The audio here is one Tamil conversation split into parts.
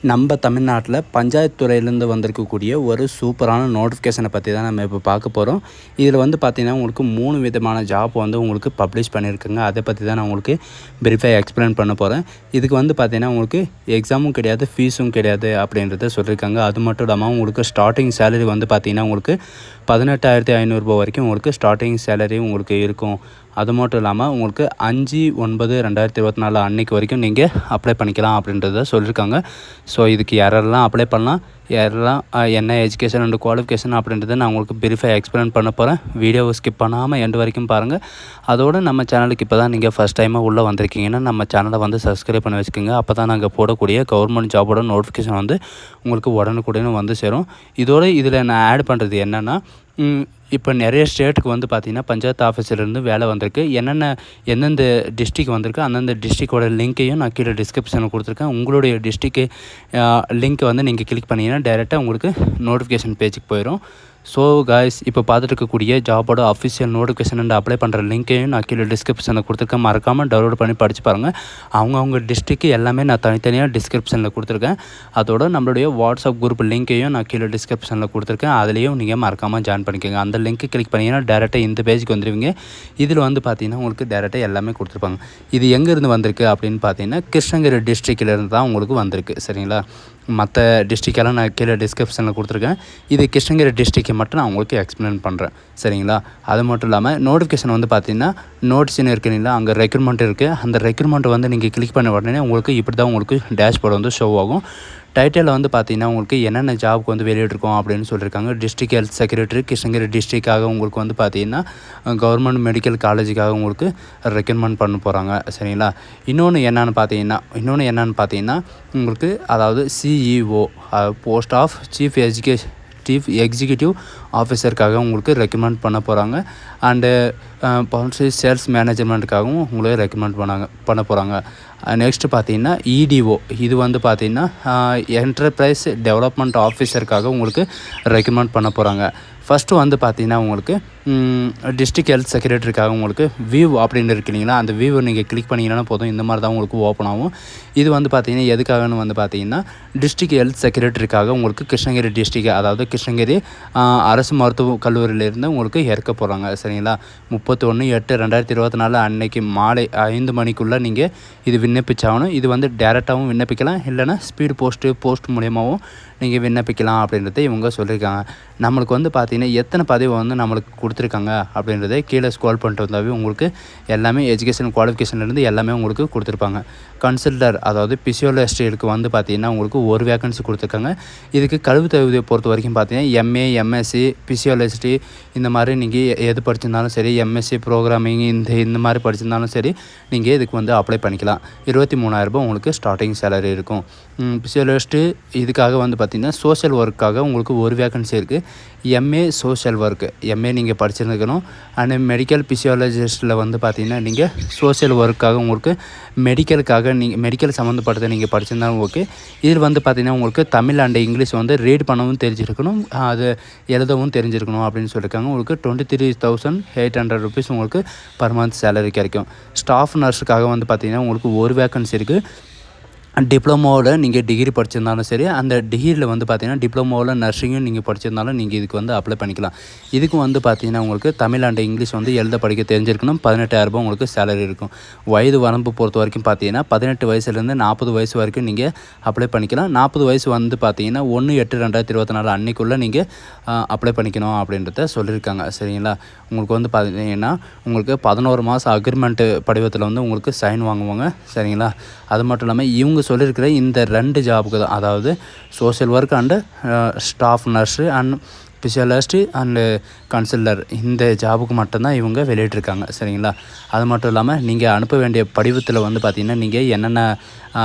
நம்ம தமிழ்நாட்டில் பஞ்சாயத்து துறையிலேருந்து வந்திருக்கக்கூடிய ஒரு சூப்பரான நோட்டிஃபிகேஷனை பற்றி தான் நம்ம இப்போ பார்க்க போகிறோம். இதில் வந்து பார்த்திங்கன்னா உங்களுக்கு 3 விதமான ஜாப் வந்து உங்களுக்கு பப்ளிஷ் பண்ணியிருக்குங்க. அதை பற்றி தான் நான் உங்களுக்கு பிரீஃபாக எக்ஸ்பிளைன் பண்ண போகிறேன். இதுக்கு வந்து பார்த்திங்கன்னா உங்களுக்கு எக்ஸாமும் கிடையாது, ஃபீஸும் கிடையாது அப்படின்றத சொல்லியிருக்காங்க. அது மட்டும் இல்லாமல் உங்களுக்கு ஸ்டார்டிங் சேலரி வந்து பார்த்திங்கன்னா உங்களுக்கு 18,500 வரைக்கும் உங்களுக்கு ஸ்டார்டிங் சேலரி உங்களுக்கு இருக்கும். அது மட்டும் இல்லாமல் உங்களுக்கு 5/9/2024 அன்றைக்கு வரைக்கும் நீங்கள் அப்ளை பண்ணிக்கலாம் அப்படின்றத சொல்லியிருக்காங்க. ஸோ இதுக்கு யாரெல்லாம் அப்ளை பண்ணலாம், யாரெல்லாம் என்ன எஜுகேஷன் அண்ட் குவாலிஃபிகேஷன் அப்படின்றத நான் உங்களுக்கு பிரீஃபாக எக்ஸ்பிளைன் பண்ண போகிறேன். வீடியோவை ஸ்கிப் பண்ணாமல் எண்டு வரைக்கும் பாருங்கள். அதோடு நம்ம சேனலுக்கு இப்போ தான் நீங்கள் ஃபஸ்ட் டைமாக உள்ளே வந்திருக்கீங்கன்னா நம்ம சேனலை வந்து சப்ஸ்கிரைப் பண்ணி வச்சுக்கோங்க. அப்போ தான் நாங்கள் போடக்கூடிய கவர்மெண்ட் ஜாபோட நோட்டிஃபிகேஷன் வந்து உங்களுக்கு உடனுக்குடனே வந்து சேரும். இதோடு இதில் நான் ஆட் பண்ணுறது என்னென்னா, இப்போ நிறைய ஸ்டேட்டுக்கு வந்து பார்த்திங்கன்னா பஞ்சாயத்து ஆஃபீஸர்லேருந்து வேலை வந்திருக்கு. எந்தெந்த டிஸ்ட்ரிக் வந்திருக்கு அந்தந்த டிஸ்ட்ரிக்டோட லிங்க்கையும் நான் கீழே டிஸ்கிரிப்ஷனில் கொடுத்துருக்கேன். உங்களுடைய டிஸ்ட்ரிக்கு லிங்க்கை வந்து நீங்கள் கிளிக் பண்ணிங்கன்னா டைரெக்டாக உங்களுக்கு நோட்டிஃபிகேஷன் பேஜுக்கு போயிடும். ஸோ காய்ஸ், இப்போ பார்த்துட்டு இருக்கக்கூடிய ஜாபோட அஃபிஷியல் நோட்டிஃபிகேஷன் அண்ட் அப்ளை பண்ணுற லிங்க்கையும் நான் கீழே டிஸ்கிரிப்ஷனில் கொடுத்துருக்கேன். மறக்காமல் டவுன்லோட் பண்ணி படித்து பாருங்கள். அவங்க டிஸ்ட்ரிக்கு எல்லாமே நான் தனித்தனியாக டிஸ்கிரிப்ஷனில் கொடுத்துருக்கேன். அதோட நம்மளுடைய வாட்ஸ்அப் குரூப் லிங்க்கையும் நான் கீழே டிஸ்கிரிப்ஷனில் கொடுத்துருக்கேன். அதுலேயும் நீங்கள் மறக்காமல் ஜாயின் பண்ணிக்கோங்க. அந்த லிங்க்கு கிளிக் பண்ணிங்கன்னா டேரெக்டாக இந்த பேஜுக்கு வந்துடுவீங்க. இதில் வந்து பார்த்திங்கன்னா உங்களுக்கு டேரெக்டாக எல்லாமே கொடுத்துருப்பாங்க. இது எங்கேருந்து வந்திருக்கு அப்படின்னு பார்த்தீங்கன்னா கிருஷ்ணகிரி டிஸ்ட்ரிக்ட்லேருந்து தான் உங்களுக்கு வந்திருக்கு. சரிங்களா? மற்ற டிஸ்ட்ரிக்கெல்லாம் நான் கீழே டிஸ்கிரிப்ஷனில் கொடுத்துருக்கேன். இது கிருஷ்ணகிரி டிஸ்ட்ரிக்கை மட்டும் நான் உங்களுக்கு எக்ஸ்பிளைன் பண்ணுறேன். சரிங்களா? அது மட்டும் இல்லாமல் நோட்டிஃபிகேஷன் வந்து பார்த்திங்கன்னா நோட்டிஸ்னு இருக்குங்களா, அங்கே ரெக்ரூட்மெண்ட் இருக்குது. அந்த ரெக்ரூட்மெண்ட் வந்து நீங்கள் கிளிக் பண்ண உடனே உங்களுக்கு இப்படி தான் உங்களுக்கு டேஷ்போர்டு வந்து ஷோ ஆகும். டைட்டிலில் வந்து பார்த்திங்கன்னா உங்களுக்கு என்னென்ன ஜாபுக்கு வந்து வெளியிட்ருக்கோம் அப்படின்னு சொல்லியிருக்காங்க. டிஸ்ட்ரிக்ட் ஹெல்த் செக்ரட்டரி கிருஷ்ணகிரி டிஸ்ட்ரிக்டாக உங்களுக்கு வந்து பார்த்திங்கன்னா கவர்மெண்ட் மெடிக்கல் காலேஜுக்காக உங்களுக்கு ரெக்கமெண்ட் பண்ண போகிறாங்க. சரிங்களா? இன்னொன்று என்னென்னு பார்த்தீங்கன்னா உங்களுக்கு அதாவது CEO post of chief executive ஆஃபீஸருக்காக உங்களுக்கு ரெக்கமெண்ட் பண்ண போகிறாங்க. அண்டு சேல்ஸ் மேனேஜ்மெண்ட்டுக்காகவும் உங்களை ரெக்கமெண்ட் பண்ண போகிறாங்க. நெக்ஸ்ட்டு பார்த்தீங்கன்னா இடிஓ, இது வந்து பார்த்திங்கன்னா என்டர்பிரைஸ் டெவலப்மெண்ட் ஆஃபீஸருக்காக உங்களுக்கு ரெக்கமெண்ட் பண்ண போகிறாங்க. ஃபஸ்ட்டு வந்து பார்த்திங்கன்னா உங்களுக்கு டிஸ்ட்ரிக்ட் ஹெல்த் செக்ரட்டரிக்காக உங்களுக்கு வியூ அப்படின்னு இருக்கு இல்லைங்களா, அந்த வியூவை நீங்கள் கிளிக் பண்ணிங்கன்னா போதும், இந்த மாதிரி தான் உங்களுக்கு ஓப்பன் ஆகும். இது வந்து பார்த்திங்கன்னா எதுக்காகன்னு வந்து பார்த்திங்கன்னா டிஸ்ட்ரிக்ட் ஹெல்த் செக்ரட்டரிக்காக உங்களுக்கு கிருஷ்ணகிரி டிஸ்ட்ரிக்ட், அதாவது கிருஷ்ணகிரி அரசு மருத்துவக் கல்லூரியிலேருந்து உங்களுக்கு இறக்க போகிறாங்க. சரிங்களா? 31/8/2024 அன்னைக்கு மாலை 5 மணிக்குள்ளே நீங்கள் இது விண்ணப்பிச்சாகணும். இது வந்து டேரெக்டாகவும் விண்ணப்பிக்கலாம், இல்லைனா ஸ்பீடு போஸ்ட் மூலியமாகவும் நீங்கள் விண்ணப்பிக்கலாம் அப்படின்றத இவங்க சொல்லியிருக்காங்க. நம்மளுக்கு வந்து பார்த்திங்கன்னா எத்தனை பதவி வந்து நம்மளுக்கு கொடுத்துருக்காங்க அப்படின்றத கீழே ஸ்க்ரோல் பண்ணிட்டு வந்தாவே உங்களுக்கு எல்லாமே எஜுகேஷன் குவாலிஃபிகேஷன்லேருந்து எல்லாமே உங்களுக்கு கொடுத்துருப்பாங்க. கன்சல்டர், அதாவது பிசியோலஜிஸ்ட்டுக்கு வந்து பார்த்திங்கன்னா உங்களுக்கு ஒரு வேக்கன்சி கொடுத்துருக்காங்க. இதுக்கு கல்வி தகுதியை பொறுத்த வரைக்கும் பார்த்திங்கன்னா எம்ஏ, எம்எஸ்சி, பிசியோலஜி இந்த மாதிரி நீங்கள் எது படிச்சிருந்தாலும் சரி, எம்எஸ்சி ப்ரோக்ராமிங் இந்த மாதிரி படிச்சிருந்தாலும் சரி, நீங்கள் இதுக்கு வந்து அப்ளை பண்ணிக்கலாம். 23,000 உங்களுக்கு ஸ்டார்டிங் சேலரி இருக்கும். பிசியோலஜிஸ்ட்டு இதுக்காக வந்து பார்த்திங்கன்னா சோஷியல் ஒர்க்காக உங்களுக்கு ஒரு வேக்கன்சி இருக்குது. எம்ஏ சோஷியல் ஒர்க்கு, எம்ஏ நீங்கள் படிச்சிருந்துக்கணும். அண்ட் மெடிக்கல் பிசியாலஜிஸ்ட்டில் வந்து பார்த்திங்கன்னா நீங்கள் சோஷியல் ஒர்க்காக உங்களுக்கு நீங்கள் மெடிக்கல் சம்மந்தப்பட்டதை நீங்கள் படிச்சிருந்தாலும் ஓகே. இதில் வந்து பார்த்திங்கன்னா உங்களுக்கு தமிழ் அண்ட் இங்கிலீஷ் வந்து ரீட் பண்ணவும் தெரிஞ்சிருக்கணும், அது எழுதவும் தெரிஞ்சிருக்கணும் அப்படின்னு சொல்லியிருக்காங்க. உங்களுக்கு 23,800 ருபீஸ் உங்களுக்கு பர் மந்த் சேலரி கிடைக்கும். ஸ்டாஃப் நர்ஸுக்காக வந்து பார்த்திங்கன்னா உங்களுக்கு ஒரு வேக்கன்சி இருக்குது. டிப்ளமோவில் நீங்கள் டிகிரி படிச்சிருந்தாலும் சரி, அந்த டிகிரியில் வந்து பார்த்திங்கன்னா டிப்ளமோவில் நர்சிங்கும் நீங்கள் படிச்சிருந்தாலும் நீங்கள் இதுக்கு வந்து அப்ளை பண்ணிக்கலாம். இதுக்கு வந்து பார்த்திங்கன்னா உங்களுக்கு தமிழ் அண்ட் இங்கிலீஷ் வந்து எழுத படிக்க தெரிஞ்சிருக்கணும். 18,000 உங்களுக்கு சேலரி இருக்கும். வயது வரம்பு பொறுத்த வரைக்கும் பார்த்திங்கன்னா 18 வயசுலேருந்து 40 வயசு வரைக்கும் நீங்கள் அப்ளை பண்ணிக்கலாம். 40 வயசு வந்து பார்த்திங்கன்னா 1/8/2024 அன்றைக்குள்ளே நீங்கள் அப்ளை பண்ணிக்கணும் அப்படின்றத சொல்லியிருக்காங்க. சரிங்களா? உங்களுக்கு வந்து பார்த்திங்கன்னா உங்களுக்கு 11 மாதம் அக்ரிமெண்ட்டு படிவத்தில் வந்து உங்களுக்கு சைன் வாங்குவாங்க. சரிங்களா? அது மட்டும் இல்லாமல் இவங்க சொல்லியிருக்கிற இந்த 2 ஜாபுக்கு தான், அதாவது social work and staff nurse and specialist and consulter, இந்த ஜாபுக்கு மட்டும்தான் இவங்க வெளியிட்ருக்காங்க. சரிங்களா? அது மட்டும் இல்லாமல் நீங்கள் அனுப்ப வேண்டிய படிவத்தில் வந்து பார்த்திங்கன்னா நீங்கள் என்னென்ன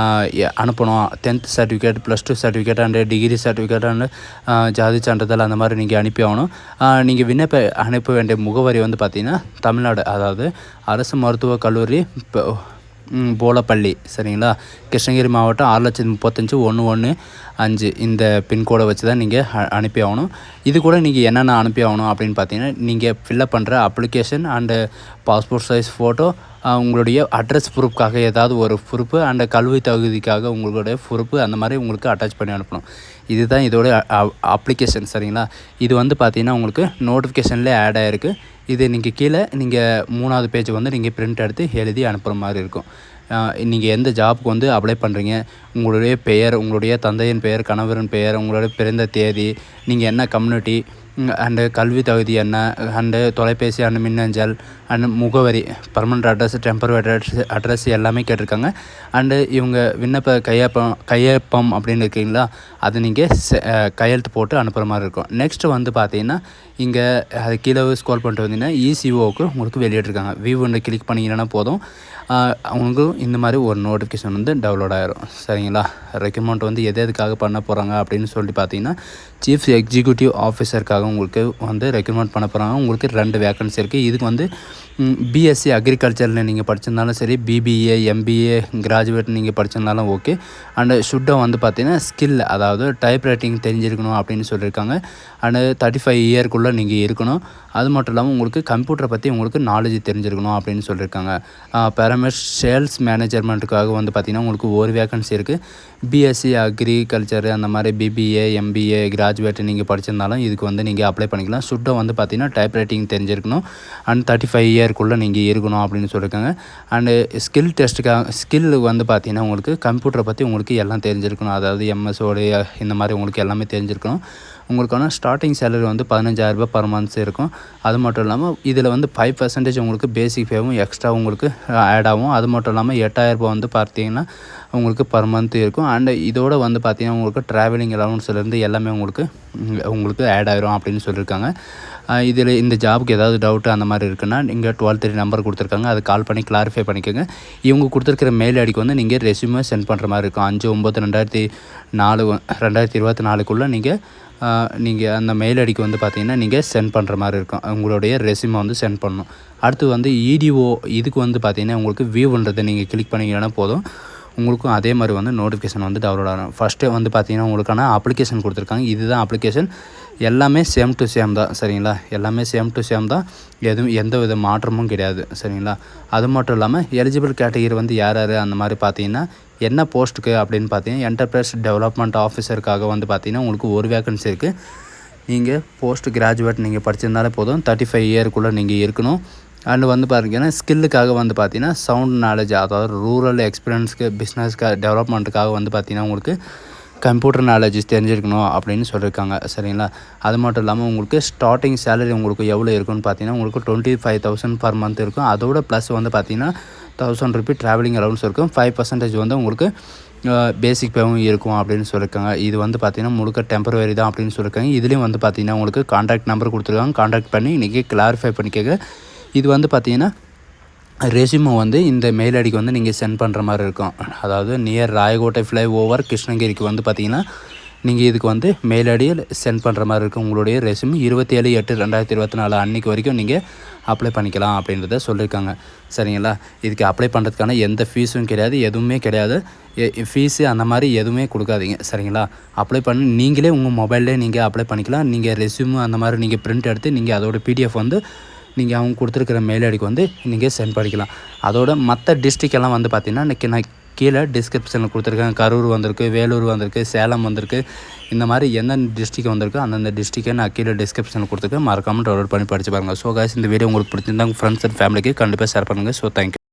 அனுப்பணும், 10th certificate, +2 certificate and degree certificate and ஜாதி சான்றிதழ் அந்த மாதிரி நீங்கள் அனுப்பி ஆகணும். நீங்கள் அனுப்ப வேண்டிய முகவரி வந்து பார்த்திங்கன்னா தமிழ்நாடு, அதாவது அரசு மருத்துவக் கல்லூரி போலப்பள்ளி சரிங்களா. கிருஷ்ணகிரி மாவட்டம் 6,35,115 இந்த பின்கோடை வச்சு தான் நீங்கள் அனுப்பி ஆகணும். இது கூட நீங்கள் என்னென்ன அனுப்பி ஆகணும் அப்படின்னு பார்த்தீங்கன்னா, நீங்கள் ஃபில்லப் பண்ணுற application and passport size photo, உங்களுடைய அட்ரஸ் ப்ரூஃப்காக ஏதாவது ஒரு ப்ரூஃபு அண்டு கல்வி தகுதிக்காக உங்களுடைய ப்ரூஃபு அந்த மாதிரி உங்களுக்கு அட்டாச் பண்ணி அனுப்பணும். இதுதான் இதோட அப்ளிகேஷன் சரிங்களா. இது வந்து பார்த்தீங்கன்னா உங்களுக்கு நோட்டிஃபிகேஷன்லேயே ஆட் ஆகிருக்கு. இது நீங்கள் கீழே நீங்கள் 3வது பேஜ் வந்து நீங்கள் பிரிண்ட் எடுத்து எழுதி அனுப்புகிற மாதிரி இருக்கும். நீங்கள் எந்த ஜாப்புக்கு வந்து அப்ளை பண்ணுறீங்க, உங்களுடைய பெயர், உங்களுடைய தந்தையின் பெயர், கணவரின் பெயர், உங்களுடைய பிறந்த தேதி, நீங்கள் என்ன கம்யூனிட்டி அண்டு கல்வி தகுதி என்ன, அண்டு தொலைபேசி அண்டு மின்னஞ்சல் அண்டு முகவரி, பர்மனண்ட் அட்ரஸ், டெம்பரரி அட்ரஸ் எல்லாமே கேட்டிருக்காங்க. அண்டு இவங்க விண்ணப்ப கையொப்பம் அப்படின்னு இருக்கீங்களா, அது நீங்கள் கையெழுத்து போட்டு அனுப்புகிற மாதிரி இருக்கும். நெக்ஸ்ட்டு வந்து பார்த்தீங்கன்னா இங்கே அது கீழே ஸ்க்ரோல் பண்ணிட்டு வந்தீங்கன்னா இசிஓவுக்கு உங்களுக்கு வெளியிட்ருக்காங்க. வியூன்னு கிளிக் பண்ணிங்கன்னா போதும், அவங்களுக்கு இந்த மாதிரி ஒரு நோட்டிஃபிகேஷன் வந்து டவுன்லோட் ஆகிரும் சரிங்களா. ரெக்ரூட்மெண்ட் வந்து எதுக்காக பண்ண போகிறாங்க அப்படின்னு சொல்லி பார்த்தீங்கன்னா, சீஃப் எக்ஸிக்யூட்டிவ் ஆஃபீஸருக்காக உங்களுக்கு வந்து ரெக்ரூட்மெண்ட் பண்ண போகிறாங்க. உங்களுக்கு 2 வேக்கன்சி இருக்குது. இதுக்கு வந்து பிஎஸ்சி அக்ரிகல்ச்சரில் நீங்கள் படிச்சிருந்தாலும் சரி, பிபிஏ, எம்பிஏ கிராஜுவேட் நீங்கள் படிச்சிருந்தாலும் ஓகே. அண்டு ஷுட்டை வந்து பார்த்தீங்கன்னா ஸ்கில், அதாவது டைப் ரைட்டிங் தெரிஞ்சிருக்கணும் அப்படின்னு சொல்லியிருக்காங்க. அண்டு 35 இயர்க்குள்ளே நீங்கள் இருக்கணும். அது மட்டும் இல்லாமல் உங்களுக்கு கம்ப்யூட்டரை பற்றி உங்களுக்கு நாலேஜ் தெரிஞ்சிருக்கணும் அப்படின்னு சொல்லியிருக்காங்க. பேராமெட் சேல்ஸ் மேனேஜ்மெண்ட்டுக்காக வந்து பார்த்திங்கன்னா உங்களுக்கு ஒரு வேக்கன்சி இருக்குது. பிஎஸ்சி அக்ரிகல்ச்சரு அந்த மாதிரி பிபிஏ, எம்பிஏ கிராஜுவேட் நீங்கள் படிச்சிருந்தாலும் இதுக்கு வந்து நீங்கள் அப்ளை பண்ணிக்கலாம். ஷுட்டை வந்து பார்த்திங்கன்னா டைப் ரைட்டிங் தெரிஞ்சிருக்கணும். அண்ட் 35 இயர்க்குள்ளே நீங்கள் இருக்கணும் அப்படின்னு சொல்லியிருக்காங்க. அண்டு ஸ்கில் ஸ்கில் வந்து பார்த்திங்கன்னா உங்களுக்கு கம்ப்யூட்டரை பற்றி உங்களுக்கு எல்லாம் தெரிஞ்சிருக்கணும். அதாவது எம்எஸ்ஓடு இந்த மாதிரி உங்களுக்கு எல்லாமே தெரிஞ்சிருக்கணும். உங்களுக்கான ஸ்டார்டிங் சேலரி வந்து 15,000 பர் மந்த்ஸ் இருக்கும். அது மட்டும் இல்லாமல் இதில் வந்து 5% உங்களுக்கு பேசிக் பேவும் எக்ஸ்ட்ரா உங்களுக்கு ஆட் ஆகும். அது மட்டும் இல்லாமல் 8,000 வந்து பார்த்தீங்கன்னா உங்களுக்கு பர் மந்த் இருக்கும். அண்டு இதோடு வந்து பார்த்திங்கன்னா உங்களுக்கு ட்ராவலிங் அலவன்ஸ்லேருந்து எல்லாமே உங்களுக்கு ஆட் ஆகிரும் அப்படின்னு சொல்லியிருக்காங்க. இதில் இந்த ஜாபுக்கு ஏதாவது டவுட்டு அந்த மாதிரி இருக்குன்னா நீங்கள் 12 நம்பர் கொடுத்துருக்காங்க, அதை கால் பண்ணி கிளாரிஃபை பண்ணிக்கோங்க. இவங்க கொடுத்துருக்கிற மெயில் ஐடிக்கு வந்து நீங்கள் ரெஸ்யூமே சென்ட் பண்ணுற மாதிரி இருக்கும். 5/9/2024 நீங்கள் அந்த மெயில் ஐடிக்கு வந்து பார்த்தீங்கன்னா நீங்கள் சென்ட் பண்ணுற மாதிரி இருக்கும். உங்களுடைய ரெஸ்யூமை வந்து சென்ட் பண்ணணும். அடுத்து வந்து இடிஓ, இதுக்கு வந்து பார்த்தீங்கன்னா உங்களுக்கு வியூன்றதை நீங்கள் கிளிக் பண்ணிங்கன்னா போதும், உங்களுக்கும் அதே மாதிரி வந்து நோட்டிஃபிகேஷன் வந்து டவுன்லோட் ஆகும். ஃபஸ்ட்டு வந்து பார்த்தீங்கன்னா உங்களுக்கான அப்ளிகேஷன் கொடுத்துருக்காங்க. இதுதான் அப்ளிகேஷன். எல்லாமே சேம் டு சேம் தான் சரிங்களா. எல்லாமே சேம் டு சேம் தான், எந்த வித மாற்றமும் கிடையாது சரிங்களா. அது மட்டும் இல்லாமல் எலிஜிபிள் கேட்டகிரி வந்து யார் அந்த மாதிரி பார்த்தீங்கன்னா என்ன போஸ்ட்டுக்கு அப்படின்னு பார்த்தீங்கன்னா என்டர்பிரைஸ் டெவலப்மெண்ட் ஆஃபீஸருக்காக வந்து பார்த்தீங்கன்னா உங்களுக்கு ஒரு வேக்கன்சி இருக்குது. நீங்கள் போஸ்ட் கிராஜுவேட் நீங்கள் படிச்சிருந்தாலே போதும், 35 இயர்க்குள்ளே நீங்கள் இருக்கணும். அண்டு வந்து பார்த்தீங்கன்னா ஸ்கில்லுக்காக வந்து பார்த்தீங்கன்னா சவுண்ட் நாலேஜ், அதாவது ரூரல் எக்ஸ்பீரியன்ஸ்க்கு பிஸ்னஸ்க்கு டெவலப்மெண்ட்டுக்காக வந்து பார்த்தீங்கன்னா உங்களுக்கு கம்ப்யூட்டர் நாலேஜ் தெரிஞ்சிருக்கணும் அப்படின்னு சொல்லியிருக்காங்க சரிங்களா. அது மட்டும் இல்லாமல் உங்களுக்கு ஸ்டார்டிங் சேலரி உங்களுக்கு எவ்வளோ இருக்குன்னு பார்த்தீங்கன்னா உங்களுக்கு 25,000 பர் மந்த் இருக்கும். அதோட ப்ளஸ் வந்து பார்த்தீங்கன்னா 1,000 ரூபி ட்ராவலிங் அலவன்ஸ் இருக்கும். 5% வந்து உங்களுக்கு பேசிக் பேவும் இருக்கும் அப்படின்னு சொல்லியிருக்காங்க. இது வந்து பார்த்திங்கன்னா முழுக்க டெம்பரவரி தான் அப்படின்னு சொல்லியிருக்காங்க. இதுலேயும் வந்து பார்த்திங்கன்னா உங்களுக்கு கான்டாக்ட் நம்பர் கொடுத்துருக்காங்க. கான்டாக்ட் பண்ணி இன்றைக்கி கிளாரிஃபை பண்ணிக்கோங்க. இது வந்து பார்த்திங்கன்னா ரெஸ்யூமை வந்து இந்த மெயில் ஐடிக்கு வந்து நீங்கள் சென்ட் பண்ணுற மாதிரி இருக்கும். அதாவது நியர் ராயகோட்டை ஃப்ளைஓவர் கிருஷ்ணகிரிக்கு வந்து பார்த்திங்கன்னா நீங்கள் இதுக்கு வந்து மெயில் ஐடியில் சென்ட் பண்ணுற மாதிரி இருக்கும். உங்களுடைய ரெஸ்யூம் 27/8/2024 அன்றைக்கி வரைக்கும் நீங்கள் அப்ளை பண்ணிக்கலாம் அப்படின்றத சொல்லியிருக்காங்க சரிங்களா. இதுக்கு அப்ளை பண்ணுறதுக்கான எந்த ஃபீஸும் கிடையாது, எதுவுமே கிடையாது. ஃபீஸு அந்த மாதிரி எதுவுமே கொடுக்காதீங்க சரிங்களா. அப்ளை பண்ணி நீங்களே உங்கள் மொபைல்லே நீங்கள் அப்ளை பண்ணிக்கலாம். நீங்கள் ரெஸ்யூமு அந்த மாதிரி நீங்கள் பிரிண்ட் எடுத்து நீங்கள் அதோட பிடிஎஃப் வந்து நீங்கள் அவங்க கொடுத்துருக்கிற மெயில் ஐடிக்கு வந்து நீங்கள் சென்ட் பண்ணிக்கலாம். அதோட மற்ற டிஸ்ட்ரிக்டெல்லாம் வந்து பார்த்திங்கன்னா இன்றைக்கி நான் கீழே டிஸ்கிரிப்ஷனில் கொடுத்துருக்கேன். கரூர் வந்திருக்கு, வேலூர் வந்திருக்கு, சேலம் வந்திருக்கு. இந்த மாதிரி எந்தெந்த டிஸ்ட்ரிக்ட் வந்திருக்கோ அந்தந்த டிஸ்ட்ரிக்டை நான் கீழே டிஸ்கிரிப்ஷனில் கொடுத்துருக்கேன். மறக்காமல் டவுன்லோட் பண்ணி படித்து பாருங்கள். ஸோ காய்ஸ், இந்த வீடியோ உங்களுக்கு பிடிச்சிருந்தா உங்கள் ஃப்ரெண்ட்ஸ் அண்ட் ஃபேமிலிக்கு கண்டிப்பாக ஷேர் பண்ணுங்கள். So thank you.